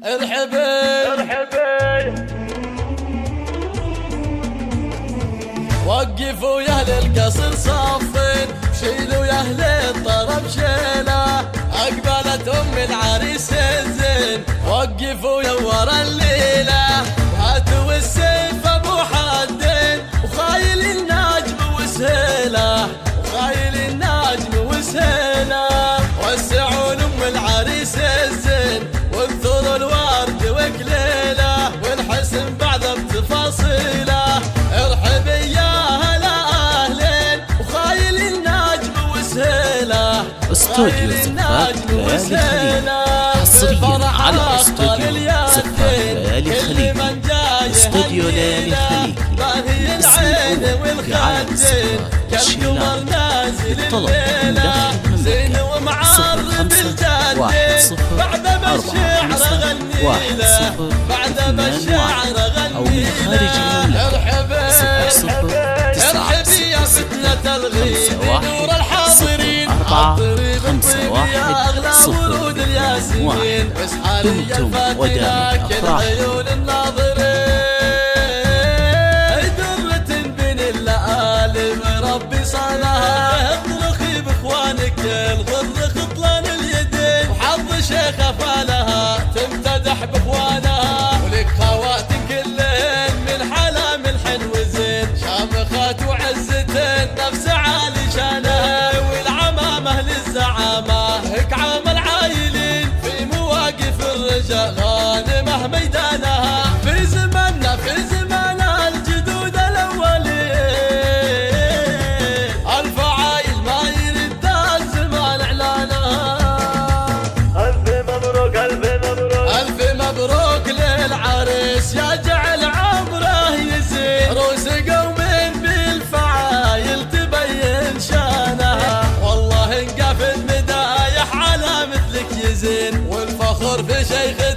ارحبي ارحبي وقفوا يا اهل القصر صفين، شيلوا يا اهل الطرب شيله، اقبلت ام العريس الزين، وقفوا يا ورا الليله، هاتوا السيف ابو حدين، وخايل النجم وسهيله، وخايل النجم وسهيله، وسعوا ام العريس الزين، وانثروا الورد وكليله، والحسن بعد بتفاصيله، ارحبي يا هلا اهلين، وخايل النجم وسهيله، استوديو زفاف ليالي الخليج حصريا على استوديو زفاف ليالي الخليج. استوديو ليالي الخليج الاسم الأول في عالم الزفاف والشيلات. للطلب من داخل المملكة 05 1045 1081 أو من خارج المملكة 00 9 5 1 دمتم ودام أفراحكم. ربي صالها اطرخي باخوانك الغر خطلان اليدين، وحظ شيخ فالها تمتدح باخوانها، ولك خواتك كلهن من حلا ملحن وزين، شامخات وعزتن نفس عالي شانها، والعمامه للزعامه هك عامل عايلين، في مواقف الرجال غانمه ميدانها، في زماننا في زمانها الجدود الاولين، مبروك للعريس يا جعل عمره يزين، روس قوم بالفعايل تبين شانها، والله انقفت مدايح على مثلك يزين، والفخر في شيخ